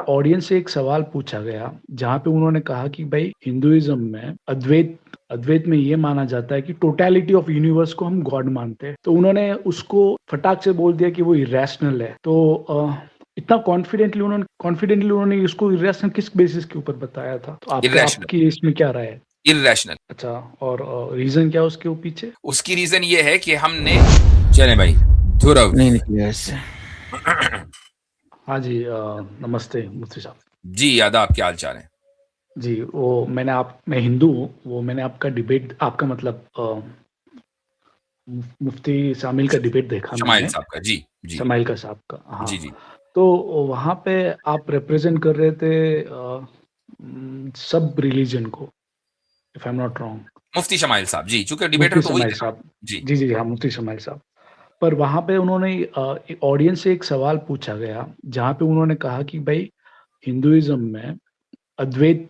Audience से एक सवाल पूछा गया, जहाँ पे उन्होंने कहा कि भाई हिंदुइज़्म में अद्वैत अद्वैत में ये माना जाता है कि टोटैलिटी ऑफ यूनिवर्स को हम गॉड मानते हैं। तो उन्होंने उसको फटाक से बोल दिया कि वो इरैशनल है। तो इतना कॉन्फिडेंटली उन्होंने इसको इरैशनल किस बेसिस के ऊपर बताया था? तो इर्रेशनल आपकी इसमें क्या राय है? इर्रेशनल अच्छा, और रीज़न क्या है उसके पीछे? उसकी रीजन ये है कि हमने चले भाई ध्रुव नहीं निकलेगा इससे। हाँ जी, नमस्ते मुफ्ती साहब। जी आदाब, क्या हाल चाल है? जी, मैं हिंदू हूँ, वो मैंने आपका डिबेट आपका मतलब मुफ्ती शामिल का डिबेट देखा शमाइल मैंने, साहब का, जी जी शमाइल का साहब का, जी हाँ। जी तो वहाँ पे आप रिप्रेजेंट कर रहे थे सब रिलीजन को, if I am not wrong. Mufti smile साहब, जी, चूंकि डिबेटर मुफ्ती तो वही शमाइल थे ना। साहब, जी जी, जी, हाँ, मुफ्ती शमाइल साहब। पर वहाँ पे उन्होंने ऑडियंस से एक सवाल पूछा गया, जहाँ पे उन्होंने कहा कि भाई हिंदुइज़्म में अद्वैत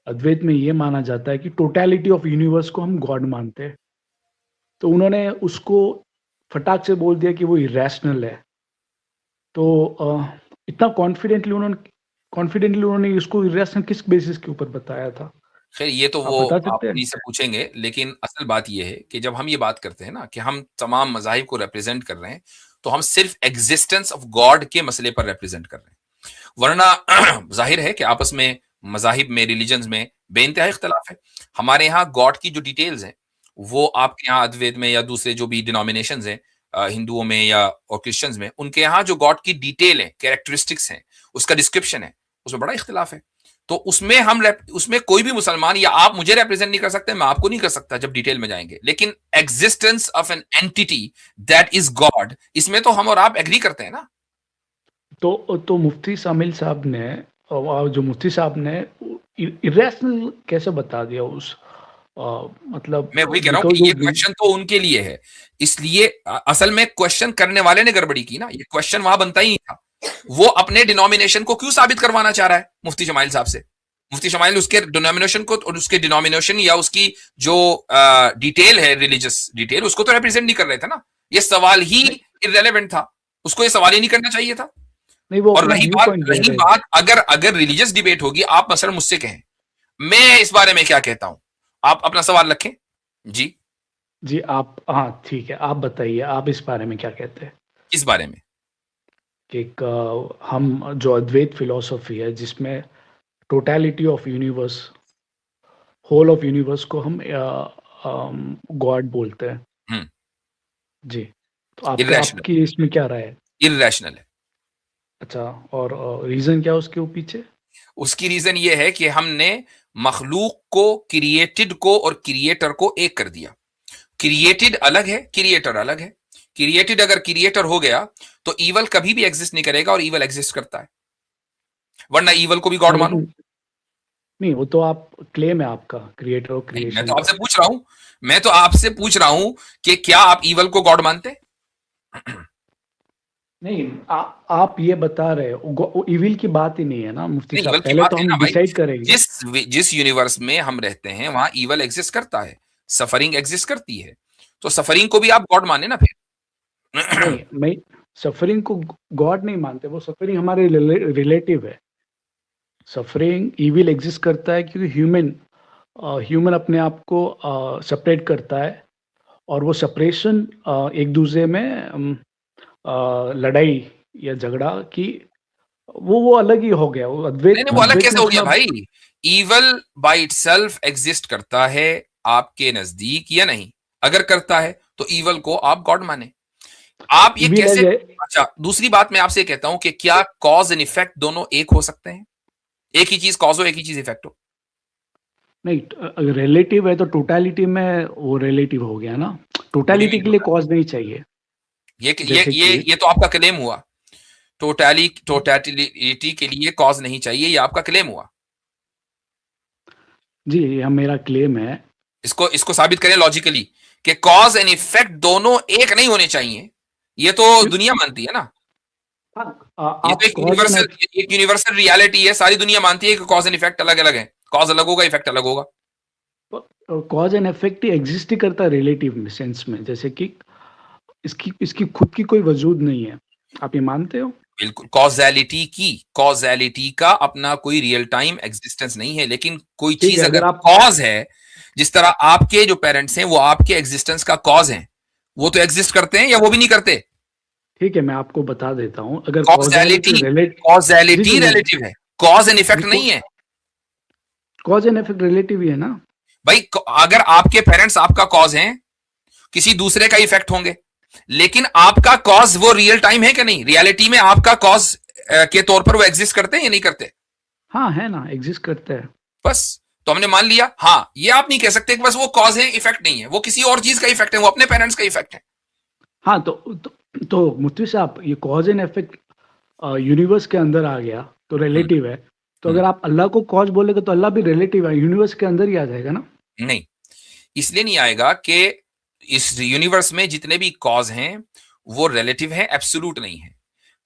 अद्वैत में ये माना जाता है कि टोटैलिटी ऑफ यूनिवर्स को हम गॉड मानते हैं। तो उन्होंने उसको फटाक से बोल दिया कि वो इरैशनल है। तो इतना कॉन्फिडेंटली उन्होंने इसको इरैशनल किस बेसिस के ऊपर बताया था? खैर, ये तो आप वो बता आप सकते हैं? उन्हीं से पूछेंगे, लेकिन असल बात ये है कि जब हम ये बात करते हैं ना कि हम तमाम मज़ाहिब को रिप्रेजेंट कर रहे हैं, तो हम सिर्फ एग्जिस्टेंस ऑफ गॉड के मसले पर रिप्रेजेंट कर रहे हैं। वरना जाहिर है कि आपस में मज़ाहिब में, रिलीजन्स में बेइंतहा इख्तिलाफ है। हमारे यहाँ गॉड की जो डिटेल्स हैं, वो आपके यहाँ अद्वैत में या दूसरे जो भी डिनोमिनेशंस हैं, हिंदुओं में या और क्रिश्चियंस में, उनके यहाँ जो गॉड की डिटेल है, कैरेक्टरिस्टिक्स हैं, उसका डिस्क्रिप्शन है, उसमें बड़ा इख्तिलाफ है। तो उसमें कोई भी मुसलमान या आप मुझे रिप्रेजेंट नहीं कर सकते, मैं आपको नहीं कर सकता जब डिटेल में जाएंगे। लेकिन existence of an entity that is God, इसमें तो हम और आप एग्री करते हैं ना। तो मुफ्ती शामिल साहब ने जो मुफ्ती साहब ने इरैशनल कैसे बता दिया मतलब मैं वही कह रहा हूं बिकॉज़ कि वो ये क्वेश्चन तो उनके लिए है, इसलिए असल में क्वेश्चन करने वाले ने गड़बड़ी की ना, ये क्वेश्चन वहां बनता ही नहीं था। वो अपने डिनोमिनेशन को क्यों साबित करवाना चाह रहा है मुफ्ती शमाइल साहब से? मुफ्ती शमाइल उसके डिनोमिनेशन को और उसके डिनोमिनेशन या उसकी जो डिटेल है, रिलीजियस डिटेल, उसको तो रिप्रेजेंट नहीं कर रहे थे ना। ये सवाल ही नहीं, इररेलेवेंट था, उसको ये सवाल ही नहीं करना चाहिए था। नहीं, वो और अपना रही व्यू बात पॉइंट दे रही रहे थे। बात अगर अगर रिलीजियस डिबेट होगी, आप मसलन मुझसे कहें, मैं इस बारे में क्या कहता हूं, आप अपना सवाल रखें। जी, जी, आप, हाँ, ठीक है, आप बताइए, आप इस बारे में क्या कहते हैं? किस बारे में? कि हम जो अद्वैत फिलॉसफी है, जिसमें totality of universe, whole of universe को हम गॉड बोलते हैं। हम्म जी, तो आपका इर्रेशनल आपकी इसमें क्या राय है? इर्रेशनल है। अच्छा, और रीज़न क्या है उसके पीछे? उसकी रीजन ये है कि हमने मखलूक को, क्रिएटेड को और क्रिएटर को एक कर दिया। क्रिएटेड अलग है, क्रिएटर अलग है। क्रिएटेड अगर क्रिएटर हो गया तो ईवल कभी भी एग्जिस्ट नहीं करेगा, और ईवल एग्जिस्ट करता है, वरना ईवल को भी गॉड हाँ, मानो। लेकिन नहीं, वो तो आप क्लेम है आपका क्रिएटर और नहीं, मैं क्रिएशन तो का। आपसे पूछ रहा हूं, मैं तो आपसे पूछ रहा हूं कि क्या आप ईवल को गॉड मानते हैं? नहीं, आप ये बता रहे हो, इविल की बात ही नहीं है ना मुफ्ती नहीं, ईवल साहब, की पहले बात तो है ना हम भाई। डिसाइड करेंगे। जिस जिस यूनिवर्स में हम रहते हैं वहां ईवल एग्जिस्ट करता है, सफरिंग एग्जिस्ट करती है, तो सफरिंग को भी आप गॉड माने ना फिर। नहीं, मैं सफरिंग को गॉड नहीं मानते, वो सफरिंग हमारे रिलेटिव है। सफरिंग इविल एग्जिस्ट करता है क्योंकि ह्यूमन अपने आप को सेपरेट करता है, और वो सेपरेशन एक दूसरे में लड़ाई या झगड़ा की, वो अलग ही हो गया, वो नहीं अद्वैत नहीं, वो अलग अद्वैत में कैसे हो गया अपना। भाई? ईवल बाय इटसेल्फ एग्जिस्ट करता है आपके नजदीक या नहीं? अगर करता है तो ईवल को आप गॉड माने। आप ये इविल कैसे? है। अच्छा, दूसरी बात मैं आपसे कहता हूं कि क्या कॉज एंड इफेक्ट दोनों एक हो सकते हैं? एक ही चीज कॉज हो, एक ही चीज इफेक्ट हो? नहीं, अगर रिलेटिव है तो टोटैलिटी में वो रिलेटिव हो गया ना। What do you totality mean के लिए टोटल? कॉज नहीं चाहिए। जैसे कि ये तो आपका क्लेम हुआ। टोटैलिटी के लिए कॉज नहीं चाहिए, ये आपका क्लेम हुआ। जी, यह मेरा क्लेम है। इसको इसको साबित करें लॉजिकली कि कॉज एंड इफेक्ट दोनों एक नहीं होने चाहिए। ये तो दुनिया मानती है ना। हाँ, ये तो आप कॉज एंड एक यूनिवर्सल रियलिटी है, सारी दुनिया मानती है कि कॉज एंड इफेक्ट अलग अलग है। कॉज अलग होगा, इफेक्ट अलग होगा। कॉज एंड इफेक्ट ही एग्जिस्ट ही करता है रिलेटिव में सेंस में, जैसे कि इसकी इसकी खुद की कोई वजूद नहीं है। आप ये मानते हो? बिल्कुल, कॉज़ैलिटी का अपना कोई रियल टाइम एग्जिस्टेंस नहीं है, लेकिन कोई ठीक चीज है, अगर अगर आप कॉज है, जिस तरह आपके जो पेरेंट्स हैं वो आपके एग्जिस्टेंस का कॉज हैं, वो तो एग्जिस्ट करते हैं या वो भी नहीं करते? ठीक है, मैं आपको बता देता हूँ, अगर कॉज़ैलिटी कॉज़ैलिटी रिलेट जी, जी, कॉज़ैलिटी मैं रिलेटिव है, कॉज एंड जी, इफेक्ट नहीं है कॉज़ एंड इफेक्ट रिलेटिव ही है ना? भाई। अगर आपके पेरेंट्स आपका कॉज हैं, किसी दूसरे का इफेक्ट होंगे, लेकिन आपका कॉज वो रियल टाइम है कि नहीं? रियलिटी में आपका कॉज के तौर पर वो एग्जिस्ट करते हैं या नहीं करते? हाँ, है ना, एग्ज़िस्ट करता है। बस, तो हमने मान लिया। हाँ, ये आप नहीं कह सकते कि बस वो कॉज है, इफेक्ट नहीं है। वो किसी और चीज का इफेक्ट है, वो अपने पेरेंट्स का इफेक्ट है। हाँ, तो मुफ्ती साहब, ये कॉज़ एंड इफेक्ट यूनिवर्स के अंदर आ गया, तो हम्म, रिलेटिव है। तो हम्म, अगर आप अल्लाह को कॉज़ बोलेंगे तो अल्लाह भी रिलेटिव है, यूनिवर्स के अंदर ही आ जाएगा ना? नहीं, इसलिए नहीं आएगा कि इस यूनिवर्स में जितने भी कॉज हैं वो रिलेटिव है, एब्सोल्यूट नहीं है।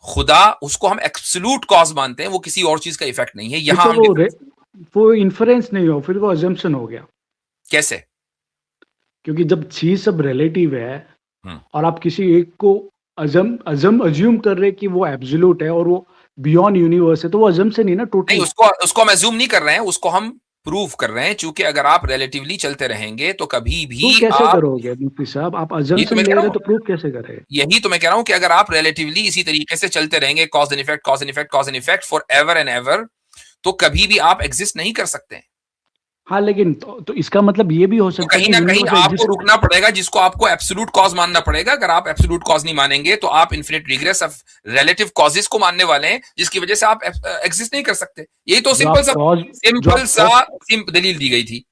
खुदा, उसको हम एब्सोल्यूट कॉज मानते हैं, वो किसी और चीज का इफेक्ट नहीं है। फिर यहां तो हम डिफरेंस वो इन्फरेंस नहीं हो, फिर वो अजम्पशन हो गया। कैसे? क्योंकि जब चीज़ सब रिलेटिव है हम्म, और आप किसी एक को अज्यूम कर रहे हैं कि वो एब्सोल्यूट है और वो बियॉन्ड यूनिवर्स है, तो वो अजम्पशन ही ना नहीं, टोटल। उसको उसको हम एज्यूम नहीं कर रहे हैं, उसको हम प्रूव कर रहे हैं। चूंकि अगर आप रिलेटिवली चलते रहेंगे तो कभी प्रूव भी कैसे आप, करोगे मुफ्ती साहब? आप ये तो अजम्पशन मैं ले कह रहा रहे हूं, हैं तो प्रूव कैसे करें? यही तो मैं कह रहा हूं कि अगर आप रिलेटिवली इसी तरीके से चलते रहेंगे, cause and effect, cause and effect, cause and effect for ever and ever, तो कभी भी आप एग्जिस्ट नहीं कर सकते हैं। हाँ, लेकिन तो इसका मतलब ये भी हो तो सकता है कहीं कि ना कहीं यूनिवर्स आपको एग्जिस्ट। रुकना पड़ेगा, जिसको आपको एब्सोल्यूट कॉज मानना पड़ेगा। अगर आप एब्सोल्यूट कॉज नहीं मानेंगे तो आप infinite regress of relative causes को मानने वाले हैं, जिसकी वजह से आप एग्जिस्ट नहीं कर सकते। यही तो जो आप कॉज जो सिंपल आप सा फर्स्ट दलील दी गई थी।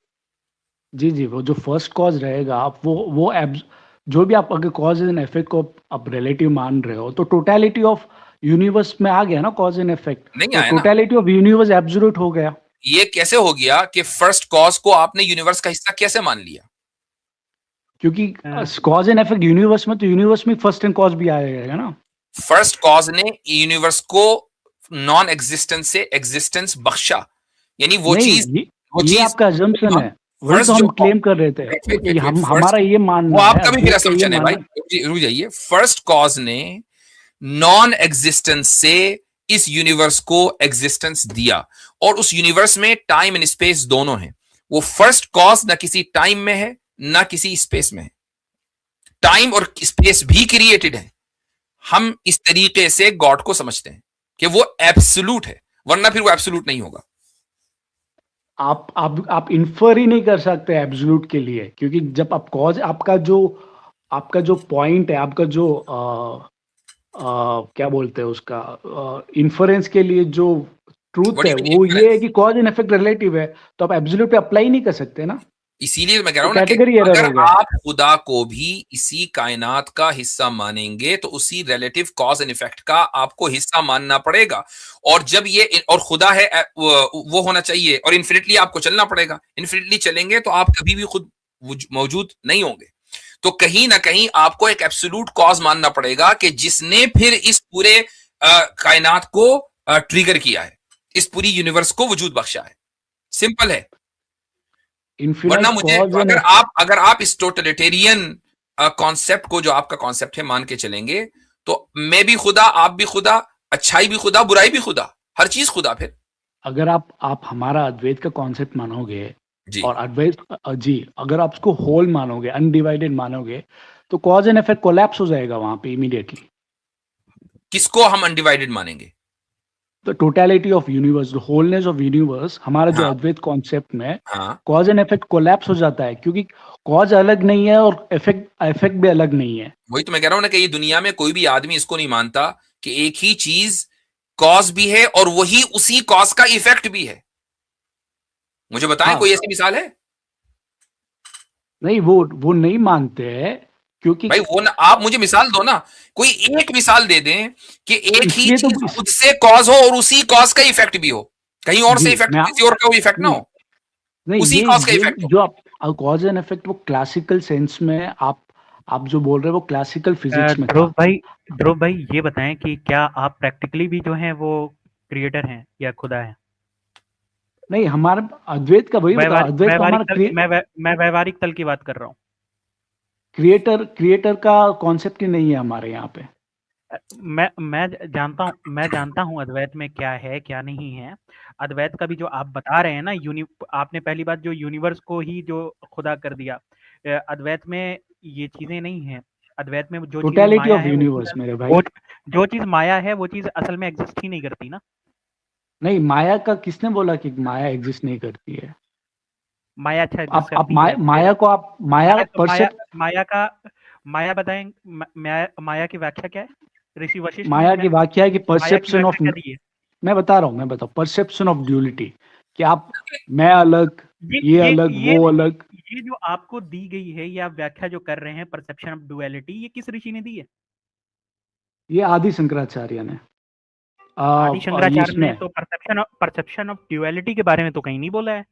जी, जी, वो जो फर्स्ट कॉज रहेगा, आप वो एब्स जो भी आप अगर कॉज एंड इफेक्ट को आप रिलेटिव मान रहे हो, तो टोटलिटी ऑफ यूनिवर्स में आ गया ना कॉज एंड इफेक्ट। नहीं तो आया ना। टोटलिटी ऑफ यूनिवर्स एब्सोल्यूट हो गया। ये कैसे हो गया कि फर्स्ट कॉज को आपने यूनिवर्स का हिस्सा कैसे मान लिया? क्योंकि कॉज एंड इफेक्ट यूनिवर्स में, तो यूनिवर्स में फर्स्ट एंड कॉज भी आएगा ना? फर्स्ट कॉज ने यूनिवर्स को नॉन एग्जिस्टेंस से एग्जिस्टेंस बख्शा, यानी वो नहीं, चीज, वो ये चीज आपका अजम्पशन है। वही तो फर्स्ट जो, हम क्लेम कर रहे थे। वेट ये वेट वेट, हमारा फर्स्ट, ये वो मानना है, आपका भी फिर अद्वैत का ये असम्पशन है भाई, मानना। रुक जाइए। फर्स्ट कॉज ने नॉन एग्जिस्टेंस से इस यूनिवर्स को एग्जिस्टेंस दिया, और उस यूनिवर्स में टाइम एंड स्पेस दोनों हैं। वो फर्स्ट कॉज ना किसी टाइम में है ना किसी स्पेस में है। टाइम और स्पेस भी क्रिएटेड है। हम इस तरीके से गॉड को समझते हैं कि वो एब्सोल्यूट है, वरना फिर वो एब्सोल्यूट नहीं होगा। आप इन्फर ही नहीं कर सकते एब्सोल्यूट के लिए, क्योंकि जब आप कॉज आपका जो पॉइंट है, आपका जो क्या बोलते हैं उसका, इन्फरेंस के लिए जो ट्रूथ व्हाट है डू यू मीन वो ये है इन्फ्लुएंस? कि कॉज एंड इफेक्ट रिलेटिव है, तो आप एब्सोल्यूट पे अप्लाई नहीं कर सकते ना। इसीलिए मैं कह रहा तो हूं ना कि कैटेगरी एरर अगर हो गया। आप खुदा को भी इसी कायनात का हिस्सा मानेंगे तो उसी रिलेटिव कॉज एंड इफेक्ट का आपको हिस्सा मानना पड़ेगा। और जब ये, और खुदा है, वो होना चाहिए, और इन्फिनिटली आपको चलना पड़ेगा। इन्फिनिटली चलेंगे तो आप कभी भी खुद मौजूद नहीं होंगे। तो कहीं ना कहीं आपको एक एब्सोल्यूट कॉज मानना पड़ेगा कि जिसने फिर इस पूरे कायनात को ट्रिगर किया है, इस पूरी यूनिवर्स को वजूद बख्शा है। सिंपल है। वरना इन्फिनाइट मुझे, कॉज एंड अगर आप इस टोटलिटेरियन कॉन्सेप्ट को, जो आपका कॉन्सेप्ट है, मान के चलेंगे, तो मैं भी खुदा, आप भी खुदा, अच्छाई भी खुदा, बुराई भी खुदा, हर चीज खुदा फिर। अगर आप हमारा अद्वैत का कॉन्सेप्ट मानोगे जी, और अद्वैत जी, अगर आप उसको होल मानोगे, अनडिवाइडेड मानोगे, तो कॉज एंड इफेक्ट कोलैप्स हो जाएगा वहां पे इमीडिएटली। किसको हम अनडिवाइडेड मानेंगे? The totality of universe, the wholeness of universe, हमारा जो हाँ, अद्वैत कॉन्सेप्ट में हाँ, कॉज एंड इफेक्ट कोलैप्स हो जाता है, क्योंकि कॉज अलग नहीं है और इफेक्ट इफेक्ट भी अलग नहीं है। वही तो मैं कह रहा हूं ना कि ये दुनिया में कोई भी आदमी इसको नहीं मानता कि एक ही चीज कॉज भी है और वही उसी कॉज का इफेक्ट भी है। मुझे बताएं हाँ, कोई ऐसी मिसाल है? नहीं, वो नहीं मानते हैं, क्योंकि भाई वो ना, आप मुझे मिसाल दो ना, कोई एक मिसाल दे दें कि एक ही इसलिए तो चीज खुद से कॉज हो और उसी कॉज का इफेक्ट भी हो। कहीं और से जी, इफेक्ट, मैं किसी और का वो इफेक्ट ना नहीं, हो, नहीं, उसी कॉज का ये इफेक्ट हो। जो आप कॉज एंड इफेक्ट, वो क्लासिकल सेंस में आप जो बोल रहे हो वो क्लासिकल फिजिक्स में था। ध्रुव भाई ये बताएं कि क्या आप प्रैक्टिकली भी जो हैं वो क्रिएटर हैं या खुदा हैं? नहीं, हमारा अद्वैत का वही बता, व्यवहारिक अद्वैत का व्यवहारिक हमारा तल मैं व्यवहारिक तल की बात कर रहा हूँ। क्रिएटर क्रिएटर का कॉन्सेप्ट ही नहीं है हमारे यहाँ पे। मैं जानता हूँ अद्वैत में क्या है क्या नहीं है। अद्वैत का भी जो आप बता रहे हैं ना, आपने पहली बात जो यूनिवर्स को ही जो खुदा कर दिया, अद्वैत में ये चीजें नहीं है। अद्वैत में जो चीजें टोटलिटी माया ऑफ है यूनिवर्स मेरे भाई। वो जो चीज माया है वो चीज असल में एग्जिस्ट ही नहीं करती ना। नहीं, माया का किसने बोला कि माया एग्जिस्ट नहीं करती है? माया अच्छा एग्जिस्ट आप करती है फिर। माया को आप माया माया माया परसेप्ट माया का माया बताएं। माया की व्याख्या क्या है? ऋषि वशिष्ठ ने माया की व्याख्या है कि माया की परसेप्शन ऑफ, व्याख्या क्या दी है? मैं बता रहा हूँ, मैं बताऊँ, परसेप्शन ऑफ ड्यूलिटी, कि आप, मैं अलग, ये ये ये अलग, ये वो अलग। ये जो आपको दी गई है, ये आप व्याख्या जो कर रहे हैं परसेप्शन ऑफ डुअलिटी, ये किस ऋषि ने दी है? ये आदि शंकराचार्य ने आदि ये शंकराचार्य ने इसमें, तो परसेप्शन ऑफ ड्युअलिटी के बारे में तो कहीं नहीं बोला है।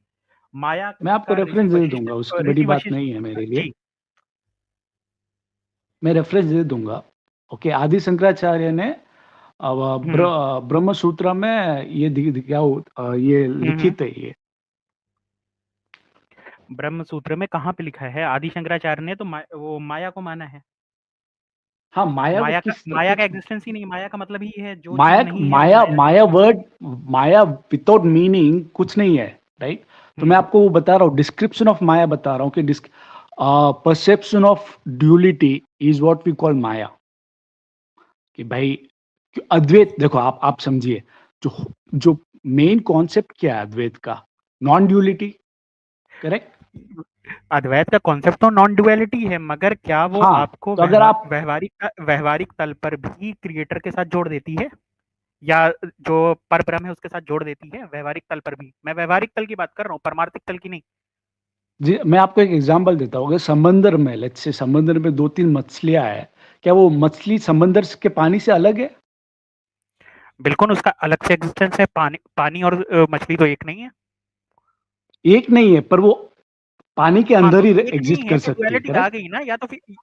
माया मैं आपको का रेफरेंस दे दूंगा, उसकी बड़ी ऋषि बात वशिष्ठ नहीं है मेरे लिए, जी। मैं रेफरेंस दे दूंगा। ओके, आदि शंकराचार्य ने हम्म ब्रह्म सूत्र में ये क्या ये हम्म। लिखित है ये। ब्रह्म सूत्र में कहाँ पे लिखा है? आदि शंकराचार्य ने तो वो माया को माना है। हाँ, माया को किस माया का किस एग्जिस्टेंस ही नहीं। माया का मतलब ही है जो चीज माया नहीं है वो माया माया। माया वर्ड, माया विदाउट मीनिंग कुछ नहीं है, राइट? तो मैं हम्म आपको वो बता रहा हूँ, डिस्क्रिप्शन ऑफ माया बता रहा हूँ कि perception of duality is what we call maya. कि भाई, कि अद्वैत देखो, आप समझिए, जो जो मेन कॉन्सेप्ट क्या है अद्वैत का? Non duality, correct? अद्वैत का कॉन्सेप्ट तो नॉन डुअलिटी है, मगर क्या वो हाँ, आपको तो अगर आप, व्यवहारिक तल पर भी क्रिएटर के साथ जोड़ देती है, या जो पर ब्रह्म है उसके साथ जोड़ देती है? व्यवहारिक तल पर भी, मैं व्यवहारिक तल की बात कर रहा हूँ, परमार्थिक तल की नहीं। जी मैं आपको एक एग्जांपल देता हूँ। अगर समंदर में, लेट्स से समंदर में दो तीन मछलियां है, क्या वो मछली समंदर के पानी से अलग है? बिल्कुल उसका अलग से एग्जिस्टेंस है। पानी और मछली तो एक नहीं है। एक नहीं है, पर वो पानी के हाँ अंदर तो ही एक नहीं एग्जिस्ट है कर तो सकती है, डुअलिटी आ करेक्ट? गई ना।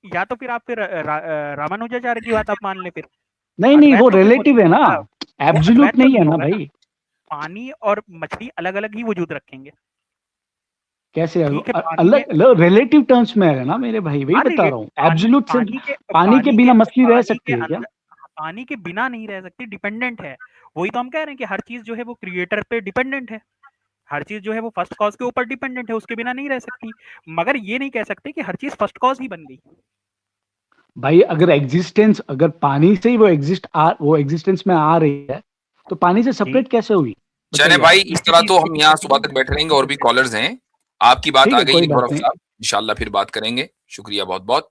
या तो फिर आप फिर रामानुजाचार्य की बात आप मान ले फिर। नहीं नहीं, अद्वैत वो तो फिर रिलेटिव है ना, होगा। वो एब्सोल्यूट अद्वैत तो नहीं नहीं है ना होगा ना। भाई। पानी और मछली अलग अलग ही वजूद रखेंगे। कैसे ठीक है पानी में। अलग, रिलेटिव टर्म्स में है ना मेरे भाई, वही मान बता लीजिए रहा हूँ, एब्सोल्यूट से पानी के बिना मछली रह पानी के सकती है क्या? अंदर, पानी के बिना नहीं रह सकती, डिपेंडेंट है। वही तो हम कह रहे हैं कि हर चीज जो है वो क्रिएटर पे डिपेंडेंट है। हर चीज जो है वो फर्स्ट कॉज के ऊपर डिपेंडेंट है, उसके बिना नहीं रह सकती। मगर ये नहीं कह सकते कि हर चीज फर्स्ट कॉज ही बन गई। भाई अगर एग्जिस्टेंस, अगर पानी से ही वो एग्जिस्टेंस में आ रही है, तो पानी से जी सेपरेट कैसे हुई? चले बताइए आप। भाई, इस तरह स्थिति तो हम यहाँ स्थिति सुबह तक बैठे रहेंगे, और भी कॉलर्स हैं। आपकी बात ठीक आ है, गई कोई है बात गौरव नहीं। साहब, इंशाल्लाह फिर बात करेंगे। शुक्रिया बहुत बहुत।